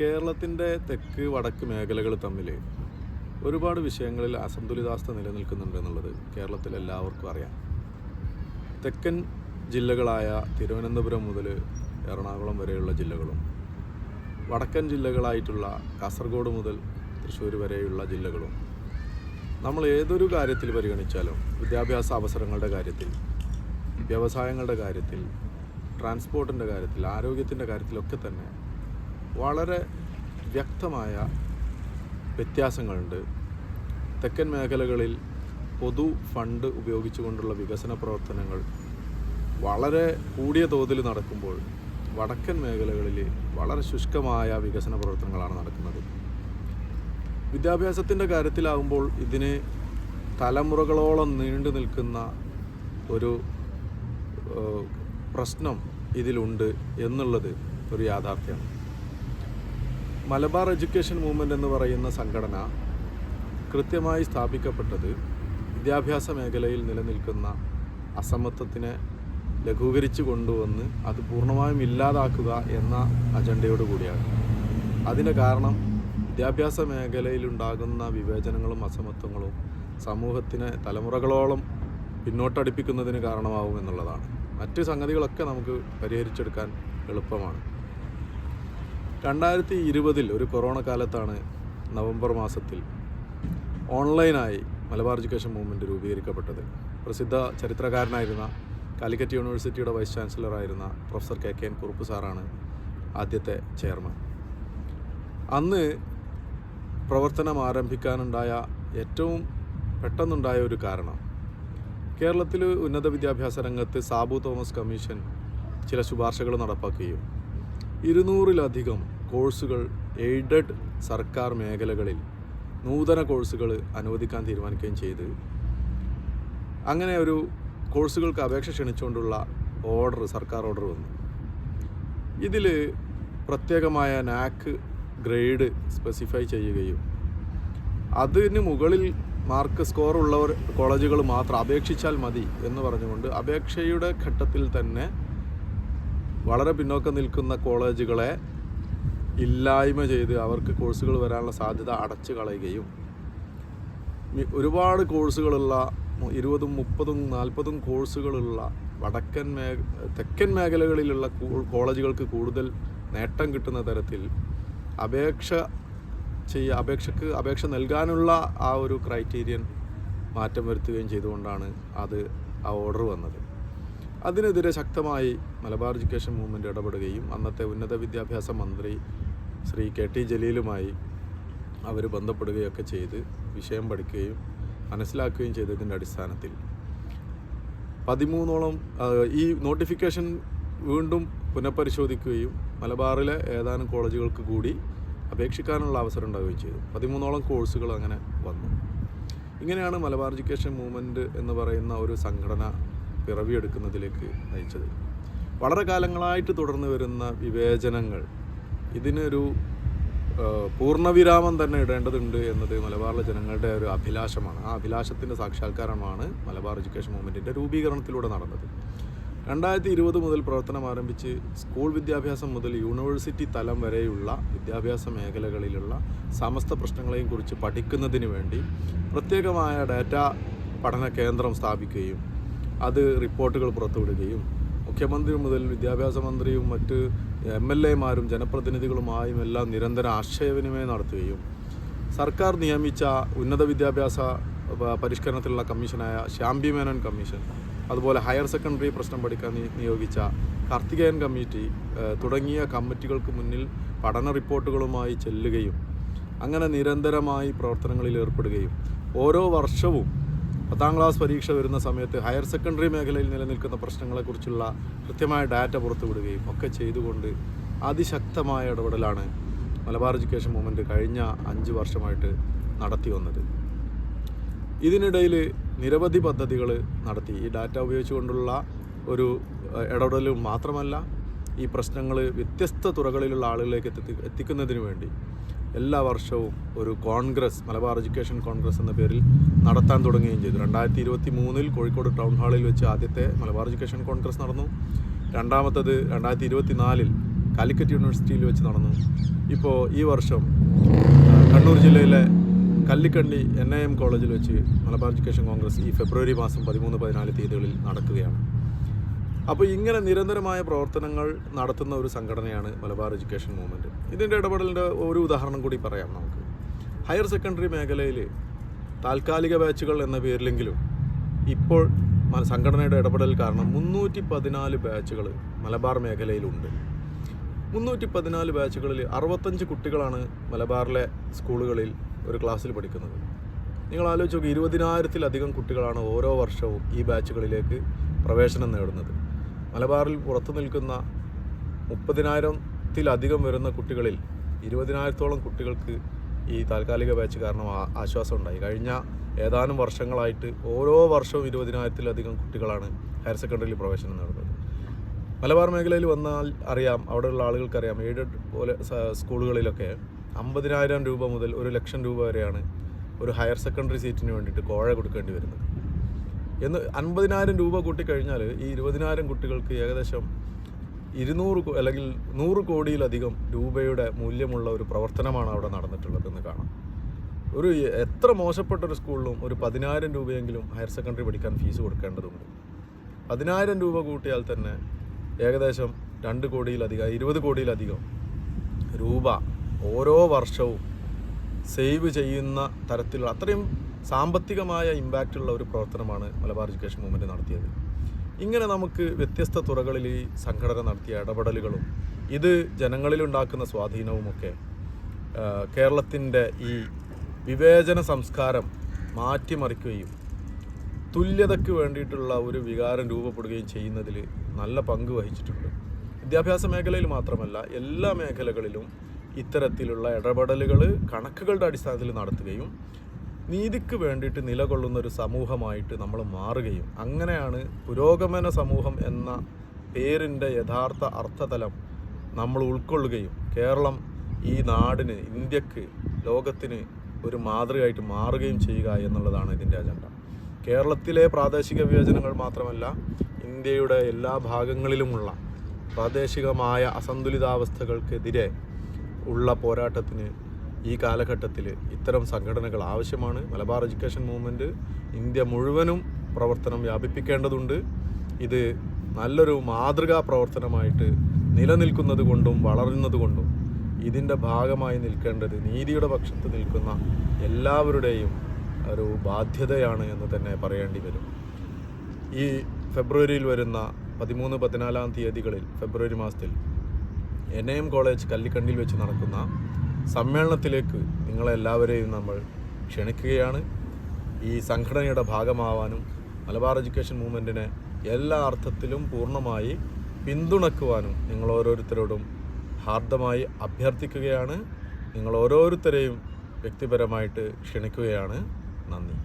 കേരളത്തിൻ്റെ തെക്ക് വടക്ക് മേഖലകൾ തമ്മിൽ ഒരുപാട് വിഷയങ്ങളിൽ അസന്തുലിതാവസ്ഥ നിലനിൽക്കുന്നുണ്ട് എന്നുള്ളത് കേരളത്തിൽ എല്ലാവർക്കും അറിയാം. തെക്കൻ ജില്ലകളായ തിരുവനന്തപുരം മുതൽ എറണാകുളം വരെയുള്ള ജില്ലകളും വടക്കൻ ജില്ലകളായിട്ടുള്ള കാസർഗോഡ് മുതൽ തൃശ്ശൂർ വരെയുള്ള ജില്ലകളും നമ്മൾ ഏതൊരു കാര്യത്തിൽ പരിഗണിച്ചാലും വിദ്യാഭ്യാസ അവസരങ്ങളുടെ കാര്യത്തിൽ, വ്യവസായങ്ങളുടെ കാര്യത്തിൽ, ട്രാൻസ്പോർട്ടിൻ്റെ കാര്യത്തിൽ, ആരോഗ്യത്തിൻ്റെ കാര്യത്തിലൊക്കെ തന്നെ വളരെ വ്യക്തമായ വ്യത്യാസങ്ങളുണ്ട്. തെക്കൻ മേഖലകളിൽ പൊതു ഫണ്ട് ഉപയോഗിച്ചുകൊണ്ടുള്ള വികസന പ്രവർത്തനങ്ങൾ വളരെ കൂടിയ തോതിൽ നടക്കുമ്പോൾ വടക്കൻ മേഖലകളിൽ വളരെ ശുഷ്കമായ വികസന പ്രവർത്തനങ്ങളാണ് നടക്കുന്നത്. വിദ്യാഭ്യാസത്തിൻ്റെ കാര്യത്തിലാകുമ്പോൾ ഇതിന് തലമുറകളോളം നീണ്ടു നിൽക്കുന്ന ഒരു പ്രശ്നം ഇതിലുണ്ട് എന്നുള്ളത് ഒരു യാഥാർത്ഥ്യമാണ്. മലബാർ എഡ്യൂക്കേഷൻ മൂവ്മെൻ്റ് എന്ന് പറയുന്ന സംഘടന കൃത്യമായി സ്ഥാപിക്കപ്പെട്ടത് വിദ്യാഭ്യാസ മേഖലയിൽ നിലനിൽക്കുന്ന അസമത്വത്തിനെ ലഘൂകരിച്ചു കൊണ്ടുവന്ന് അത് പൂർണ്ണമായും ഇല്ലാതാക്കുക എന്ന അജണ്ടയോട് കൂടിയാണ്. അതിൻ്റെ കാരണം വിദ്യാഭ്യാസ മേഖലയിലുണ്ടാകുന്ന വിവേചനങ്ങളും അസമത്വങ്ങളും സമൂഹത്തിനെ തലമുറകളോളം പിന്നോട്ടടിപ്പിക്കുന്നതിന് കാരണമാവും എന്നുള്ളതാണ്. മറ്റ് സംഗതികളൊക്കെ നമുക്ക് പരിഹരിച്ചെടുക്കാൻ എളുപ്പമാണ്. 2020 ഒരു കൊറോണ കാലത്താണ് നവംബർ മാസത്തിൽ ഓൺലൈനായി മലബാർ എഡ്യൂക്കേഷൻ മൂവ്മെൻറ്റ് രൂപീകരിക്കപ്പെട്ടത്. പ്രസിദ്ധ ചരിത്രകാരനായിരുന്ന കാലിക്കറ്റ് യൂണിവേഴ്സിറ്റിയുടെ വൈസ് ചാൻസലറായിരുന്ന പ്രൊഫസർ KKN കുറുപ്പ് സാറാണ് ആദ്യത്തെ ചെയർമാൻ. അന്ന് പ്രവർത്തനം ആരംഭിക്കാനുണ്ടായ ഏറ്റവും പെട്ടെന്നുണ്ടായ ഒരു കാരണം, കേരളത്തിൽ ഉന്നത വിദ്യാഭ്യാസ രംഗത്ത് സാബു തോമസ് കമ്മീഷൻ ചില ശുപാർശകൾ നടപ്പാക്കുകയും 200-ലധികം കോഴ്സുകൾ എയ്ഡഡ് സർക്കാർ മേഖലകളിൽ നൂതന കോഴ്സുകൾ അനുവദിക്കാൻ തീരുമാനിക്കുകയും ചെയ്ത്, അങ്ങനെ ഒരു കോഴ്സുകൾക്ക് അപേക്ഷ ക്ഷണിച്ചുകൊണ്ടുള്ള സർക്കാർ ഓർഡർ വന്നു. ഇതിൽ പ്രത്യേകമായ നാക് ഗ്രേഡ് സ്പെസിഫൈ ചെയ്യുകയും അതിന് മുകളിൽ മാർക്ക് സ്കോർ ഉള്ളവർ കോളേജുകൾ മാത്രം അപേക്ഷിച്ചാൽ മതി എന്ന് പറഞ്ഞുകൊണ്ട് അപേക്ഷയുടെ ഘട്ടത്തിൽ തന്നെ വളരെ പിന്നോക്കം നിൽക്കുന്ന കോളേജുകളെ ഇല്ലായ്മ ചെയ്ത് അവർക്ക് കോഴ്സുകൾ വരാനുള്ള സാധ്യത അടച്ചു കളയുകയും ഒരുപാട് കോഴ്സുകളുള്ള 20, 30, 40 കോഴ്സുകളുള്ള തെക്കൻ മേഖലകളിലുള്ള കോളേജുകൾക്ക് കൂടുതൽ നേട്ടം കിട്ടുന്ന തരത്തിൽ അപേക്ഷ നൽകാനുള്ള ആ ഒരു ക്രൈറ്റീരിയൻ മാറ്റം വരുത്തുകയും ചെയ്തുകൊണ്ടാണ് ആ ഓർഡർ വന്നത്. അതിനെതിരെ ശക്തമായി മലബാർ എഡ്യൂക്കേഷൻ മൂവ്മെൻറ്റ് ഇടപെടുകയും അന്നത്തെ ഉന്നത വിദ്യാഭ്യാസ മന്ത്രി ശ്രീ KT ജലീലുമായി അവർ ബന്ധപ്പെടുകയൊക്കെ ചെയ്ത് വിഷയം പഠിക്കുകയും മനസ്സിലാക്കുകയും ചെയ്തതിൻ്റെ അടിസ്ഥാനത്തിൽ 13ഓളം ഈ നോട്ടിഫിക്കേഷൻ വീണ്ടും പുനഃപരിശോധിക്കുകയും മലബാറിലെ ഏതാനും കോളേജുകൾക്ക് കൂടി അപേക്ഷിക്കാനുള്ള അവസരം ഉണ്ടാവുകയും ചെയ്തു. 13ഓളം കോഴ്സുകൾ അങ്ങനെ വന്നു. ഇങ്ങനെയാണ് മലബാർ എഡ്യൂക്കേഷൻ മൂവ്മെൻറ്റ് എന്ന് പറയുന്ന ഒരു സംഘടന പിറവിയെടുക്കുന്നതിലേക്ക് നയിച്ചത്. വളരെ കാലങ്ങളായിട്ട് തുടർന്ന് വരുന്ന വിവേചനങ്ങൾ ഇതിനൊരു പൂർണ്ണവിരാമം തന്നെ ഇടേണ്ടതുണ്ട് എന്നത് മലബാറിലെ ജനങ്ങളുടെ ഒരു അഭിലാഷമാണ്. ആ അഭിലാഷത്തിൻ്റെ സാക്ഷാത്കാരമാണ് മലബാർ എഡ്യൂക്കേഷൻ മൂവ്മെൻറ്റിൻ്റെ രൂപീകരണത്തിലൂടെ നടന്നത്. 2020 മുതൽ പ്രവർത്തനം ആരംഭിച്ച് സ്കൂൾ വിദ്യാഭ്യാസം മുതൽ യൂണിവേഴ്സിറ്റി തലം വരെയുള്ള വിദ്യാഭ്യാസ മേഖലകളിലുള്ള സമസ്ത പ്രശ്നങ്ങളെയും കുറിച്ച് പഠിക്കുന്നതിന് വേണ്ടി പ്രത്യേകമായ ഡാറ്റാ പഠന കേന്ദ്രം സ്ഥാപിക്കുകയും അത് റിപ്പോർട്ടുകൾ പുറത്തുവിടുകയും മുഖ്യമന്ത്രി മുതൽ വിദ്യാഭ്യാസ മന്ത്രിയും മറ്റ് MLAമാരും ജനപ്രതിനിധികളുമായും എല്ലാം നിരന്തരം ആശയവിനിമയം നടത്തുകയും സർക്കാർ നിയമിച്ച ഉന്നത വിദ്യാഭ്യാസ പരിഷ്കരണത്തിലുള്ള കമ്മീഷനായ ശ്യാംബി മേനോൻ കമ്മീഷൻ, അതുപോലെ ഹയർ സെക്കൻഡറി പ്രശ്നം പഠിക്കാൻ നിയോഗിച്ച കാർത്തികേയൻ കമ്മിറ്റി തുടങ്ങിയ കമ്മിറ്റികൾക്ക് മുന്നിൽ പഠന റിപ്പോർട്ടുകളുമായി ചെല്ലുകയും അങ്ങനെ നിരന്തരമായി പ്രവർത്തനങ്ങളിൽ ഏർപ്പെടുകയും ഓരോ വർഷവും 10ാം ക്ലാസ് പരീക്ഷ വരുന്ന സമയത്ത് ഹയർ സെക്കൻഡറി മേഖലയിൽ നിലനിൽക്കുന്ന പ്രശ്നങ്ങളെക്കുറിച്ചുള്ള കൃത്യമായ ഡാറ്റ പുറത്തുവിടുകയും ഒക്കെ ചെയ്തുകൊണ്ട് അതിശക്തമായ ഇടപെടലാണ് മലബാർ എഡ്യൂക്കേഷൻ മൂവ്മെൻറ്റ് കഴിഞ്ഞ 5 വർഷമായിട്ട് നടത്തി വന്നത്. ഇതിനിടയിൽ നിരവധി പദ്ധതികൾ നടത്തി. ഈ ഡാറ്റ ഉപയോഗിച്ചുകൊണ്ടുള്ള ഒരു ഇടപെടൽ മാത്രമല്ല, ഈ പ്രശ്നങ്ങൾ വ്യത്യസ്ത തുറകളിലുള്ള ആളുകളിലേക്ക് എത്തിക്കുന്നതിന് വേണ്ടി എല്ലാ വർഷവും ഒരു കോൺഗ്രസ്, മലബാർ എഡ്യൂക്കേഷൻ കോൺഗ്രസ് എന്ന പേരിൽ നടത്താൻ തുടങ്ങുകയും ചെയ്തു. 2023 കോഴിക്കോട് ടൗൺ ഹാളിൽ വെച്ച് ആദ്യത്തെ മലബാർ എഡ്യൂക്കേഷൻ കോൺഗ്രസ് നടന്നു. രണ്ടാമത്തത് 2024 കാലിക്കറ്റ് യൂണിവേഴ്സിറ്റിയിൽ വെച്ച് നടന്നു. ഇപ്പോൾ ഈ വർഷം കണ്ണൂർ ജില്ലയിലെ കല്ലിക്കണ്ടി NIM കോളേജിൽ വെച്ച് മലബാർ എഡ്യൂക്കേഷൻ കോൺഗ്രസ് ഈ ഫെബ്രുവരി മാസം 13-14 തീയതികളിൽ നടക്കുകയാണ്. അപ്പോൾ ഇങ്ങനെ നിരന്തരമായ പ്രവർത്തനങ്ങൾ നടത്തുന്ന ഒരു സംഘടനയാണ് മലബാർ എഡ്യൂക്കേഷൻ മൂവ്മെൻറ്റ്. ഇതിൻ്റെ ഇടപെടലിൻ്റെ ഒരു ഉദാഹരണം കൂടി പറയാം നമുക്ക്. ഹയർ സെക്കൻഡറി മേഖലയിൽ താൽക്കാലിക ബാച്ചുകൾ എന്ന പേരിലെങ്കിലും ഇപ്പോൾ സംഘടനയുടെ ഇടപെടൽ കാരണം 314 ബാച്ചുകൾ മലബാർ മേഖലയിലുണ്ട്. 314 ബാച്ചുകളിൽ 65 കുട്ടികളാണ് മലബാറിലെ സ്കൂളുകളിൽ ഒരു ക്ലാസ്സിൽ പഠിക്കുന്നത്. നിങ്ങൾ ആലോചിച്ച് നോക്കി, 20,000-ത്തിലധികം കുട്ടികളാണ് ഓരോ വർഷവും ഈ ബാച്ചുകളിലേക്ക് പ്രവേശനം നേടുന്നത്. മലബാറിൽ പുറത്തു നിൽക്കുന്ന 30,000-ത്തിലധികം വരുന്ന കുട്ടികളിൽ 20,000-ത്തോളം കുട്ടികൾക്ക് ഈ താൽക്കാലിക ബാച്ച് കാരണം ആശ്വാസം ഉണ്ടായി. കഴിഞ്ഞ ഏതാനും വർഷങ്ങളായിട്ട് ഓരോ വർഷവും 20,000-ത്തിലധികം കുട്ടികളാണ് ഹയർ സെക്കൻഡറിയിൽ പ്രവേശനം നേടുന്നത്. മലബാർ മേഖലയിൽ വന്നാൽ അറിയാം, അവിടെയുള്ള ആളുകൾക്കറിയാം, എയ്ഡഡ് പോലെ സ്കൂളുകളിലൊക്കെ 50,000 രൂപ മുതൽ 1,00,000 രൂപ വരെയാണ് ഒരു ഹയർ സെക്കൻഡറി സീറ്റിന് വേണ്ടിയിട്ട് കോഴ കൊടുക്കേണ്ടി വരുന്നത്. 50,000 രൂപ കൂട്ടിക്കഴിഞ്ഞാൽ ഈ 20,000 കുട്ടികൾക്ക് ഏകദേശം 200 അല്ലെങ്കിൽ 100 കോടിയിലധികം രൂപയുടെ മൂല്യമുള്ള ഒരു പ്രവർത്തനമാണ് അവിടെ നടന്നിട്ടുള്ളതെന്ന് കാണാം. ഒരു എത്ര മോശപ്പെട്ടൊരു സ്കൂളിലും ഒരു 10,000 രൂപയെങ്കിലും ഹയർ സെക്കൻഡറി പഠിക്കാൻ ഫീസ് കൊടുക്കേണ്ടതുണ്ട്. 10,000 രൂപ കൂട്ടിയാൽ തന്നെ ഏകദേശം 2 കോടിയിലധികം 20 കോടിയിലധികം രൂപ ഓരോ വർഷവും സേവ് ചെയ്യുന്ന തരത്തിലുള്ള അത്രയും സാമ്പത്തികമായ ഇമ്പാക്റ്റുള്ള ഒരു പ്രവർത്തനമാണ് മലബാർ എഡ്യൂക്കേഷൻ മൂവ്മെൻറ്റ് നടത്തിയത്. ഇങ്ങനെ നമുക്ക് വ്യത്യസ്ത തുറകളിൽ ഈ സംഘടന നടത്തിയ ഇടപെടലുകളും ഇത് ജനങ്ങളിലുണ്ടാക്കുന്ന സ്വാധീനവുമൊക്കെ കേരളത്തിൻ്റെ ഈ വിവേചന സംസ്കാരം മാറ്റിമറിക്കുകയും തുല്യതയ്ക്ക് വേണ്ടിയിട്ടുള്ള ഒരു വികാരം രൂപപ്പെടുകയും ചെയ്യുന്നതിൽ നല്ല പങ്ക് വഹിച്ചിട്ടുണ്ട്. വിദ്യാഭ്യാസ മേഖലയിൽ മാത്രമല്ല, എല്ലാ മേഖലകളിലും ഇത്തരത്തിലുള്ള ഇടപെടലുകൾ കണക്കുകളുടെ അടിസ്ഥാനത്തിൽ നടത്തുകയും നീതിക്ക് വേണ്ടിയിട്ട് നിലകൊള്ളുന്ന ഒരു സമൂഹമായിട്ട് നമ്മൾ മാറുകയും അങ്ങനെയാണ് പുരോഗമന സമൂഹം എന്ന പേരിൻ്റെ യഥാർത്ഥ അർത്ഥതലം നമ്മൾ ഉൾക്കൊള്ളുകയും കേരളം ഈ നാടിന്, ഇന്ത്യക്ക്, ലോകത്തിന് ഒരു മാതൃകയായിട്ട് മാറുകയും ചെയ്യുക എന്നുള്ളതാണ് ഇതിൻ്റെ അജണ്ട. കേരളത്തിലെ പ്രാദേശിക വിവേചനങ്ങൾ മാത്രമല്ല, ഇന്ത്യയുടെ എല്ലാ ഭാഗങ്ങളിലുമുള്ള പ്രാദേശികമായ അസന്തുലിതാവസ്ഥകൾക്കെതിരെ ഉള്ള പോരാട്ടത്തിന് ഈ കാലഘട്ടത്തിൽ ഇത്തരം സംഘടനകൾ ആവശ്യമാണ്. മലബാർ എഡ്യൂക്കേഷൻ മൂവ്മെൻറ്റ് ഇന്ത്യ മുഴുവനും പ്രവർത്തനം വ്യാപിപ്പിക്കേണ്ടതുണ്ട്. ഇത് നല്ലൊരു മാതൃകാ പ്രവർത്തനമായിട്ട് നിലനിൽക്കുന്നത് കൊണ്ടും വളരുന്നത് കൊണ്ടും ഇതിൻ്റെ ഭാഗമായി നിൽക്കേണ്ടത് നീതിയുടെ പക്ഷത്ത് നിൽക്കുന്ന എല്ലാവരുടെയും ഒരു ബാധ്യതയാണ് എന്ന് തന്നെ പറയേണ്ടി വരും. ഈ ഫെബ്രുവരിയിൽ വരുന്ന 13-14 തീയതികളിൽ ഫെബ്രുവരി മാസത്തിൽ NIM കോളേജ് കല്ലിക്കണ്ടിയിൽ വെച്ച് നടക്കുന്ന സമ്മേളനത്തിലേക്ക് നിങ്ങളെല്ലാവരെയും നമ്മൾ ക്ഷണിക്കുകയാണ്. ഈ സംഘടനയുടെ ഭാഗമാവാനും മലബാർ എഡ്യൂക്കേഷൻ മൂവ്മെൻറ്റിനെ എല്ലാ അർത്ഥത്തിലും പൂർണ്ണമായി പിന്തുണക്കുവാനും നിങ്ങൾ ഓരോരുത്തരോടും ഹാർദമായി അഭ്യർത്ഥിക്കുകയാണ്. നിങ്ങൾ ഓരോരുത്തരെയും വ്യക്തിപരമായിട്ട് ക്ഷണിക്കുകയാണ്. നന്ദി.